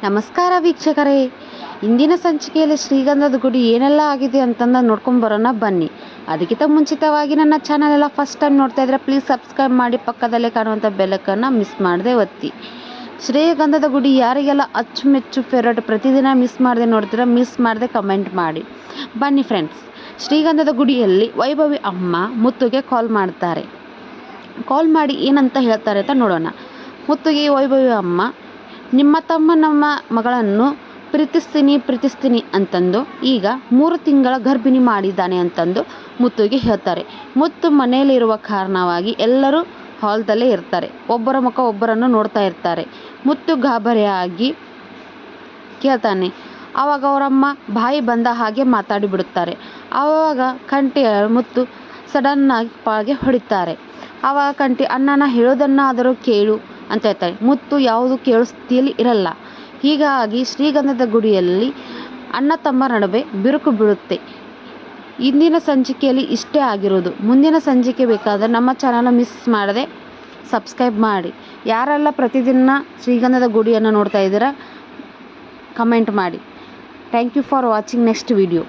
ನಮಸ್ಕಾರ ವೀಕ್ಷಕರೇ, ಇಂದಿನ ಸಂಚಿಕೆಯಲ್ಲಿ ಶ್ರೀಗಂಧದ ಗುಡಿ ಏನೆಲ್ಲ ಆಗಿದೆ ಅಂತಂದು ನೋಡ್ಕೊಂಬರೋಣ ಬನ್ನಿ. ಅದಕ್ಕಿಂತ ಮುಂಚಿತವಾಗಿ ನನ್ನ ಚಾನಲ್ ಎಲ್ಲ ಫಸ್ಟ್ ಟೈಮ್ ನೋಡ್ತಾ ಇದ್ರೆ ಪ್ಲೀಸ್ ಸಬ್ಸ್ಕ್ರೈಬ್ ಮಾಡಿ, ಪಕ್ಕದಲ್ಲೇ ಕಾಣುವಂಥ ಬೆಲ್ಲಕ್ಕನ್ನು ಮಿಸ್ ಮಾಡದೆ ಒತ್ತಿ. ಶ್ರೀಗಂಧದ ಗುಡಿ ಯಾರಿಗೆಲ್ಲ ಅಚ್ಚುಮೆಚ್ಚು ಫೇವ್ರೇಟ್, ಪ್ರತಿದಿನ ಮಿಸ್ ಮಾಡದೆ ನೋಡ್ತೀರಾ, ಮಿಸ್ ಮಾಡದೆ ಕಮೆಂಟ್ ಮಾಡಿ. ಬನ್ನಿ ಫ್ರೆಂಡ್ಸ್, ಶ್ರೀಗಂಧದ ಗುಡಿಯಲ್ಲಿ ವೈಭವಿ ಅಮ್ಮ ಮುತ್ತುಗೆ ಕಾಲ್ ಮಾಡ್ತಾರೆ. ಕಾಲ್ ಮಾಡಿ ಏನಂತ ಹೇಳ್ತಾರೆ ಅಂತ ನೋಡೋಣ. ಮುತ್ತುಗೆ ವೈಭವಿ ಅಮ್ಮ, ನಿಮ್ಮ ತಮ್ಮ ನಮ್ಮ ಮಗಳನ್ನು ಪ್ರೀತಿಸ್ತೀನಿ ಅಂತಂದು ಈಗ 3 ತಿಂಗಳ ಗರ್ಭಿಣಿ ಮಾಡಿದ್ದಾನೆ ಅಂತಂದು ಮುತ್ತುಗೆ ಹೇಳ್ತಾರೆ. ಮುತ್ತು ಮನೆಯಲ್ಲಿರುವ ಕಾರಣವಾಗಿ ಎಲ್ಲರೂ ಹಾಲ್ದಲ್ಲೇ ಇರ್ತಾರೆ. ಒಬ್ಬರ ಮುಖ ಒಬ್ಬರನ್ನು ನೋಡ್ತಾ ಇರ್ತಾರೆ. ಮುತ್ತು ಗಾಬರಿಯಾಗಿ ಕೇಳ್ತಾನೆ. ಆವಾಗ ಅವರಮ್ಮ ಬಾಯಿ ಬಂದ ಹಾಗೆ ಮಾತಾಡಿಬಿಡುತ್ತಾರೆ. ಆವಾಗ ಕಂಠಿ ಮುತ್ತು ಸಡನ್ನಾಗಿ ಪಾಗೆ ಹೊಡಿತಾರೆ. ಆವಾಗ ಕಂಠಿ, ಅಣ್ಣನ ಹೇಳೋದನ್ನಾದರೂ ಕೇಳು ಅಂತ ಹೇಳ್ತಾರೆ. ಮುತ್ತು ಯಾವುದು ಕೇಳೋ ಸ್ಥಿತಿಯಲ್ಲಿ ಇರಲ್ಲ. ಹೀಗಾಗಿ ಶ್ರೀಗಂಧದ ಗುಡಿಯಲ್ಲಿ ಅಣ್ಣ ತಮ್ಮ ನಡುವೆ ಬಿರುಕು ಬೀಳುತ್ತೆ. ಇಂದಿನ ಸಂಚಿಕೆಯಲ್ಲಿ ಇಷ್ಟೇ ಆಗಿರೋದು. ಮುಂದಿನ ಸಂಚಿಕೆ ಬೇಕಾದರೆ ನಮ್ಮ ಚಾನಲ್ ಮಿಸ್ ಮಾಡದೆ ಸಬ್ಸ್ಕ್ರೈಬ್ ಮಾಡಿ. ಯಾರೆಲ್ಲ ಪ್ರತಿದಿನ ಶ್ರೀಗಂಧದ ಗುಡಿಯನ್ನು ನೋಡ್ತಾ ಇದ್ದೀರಾ ಕಮೆಂಟ್ ಮಾಡಿ. Thank you for watching next video.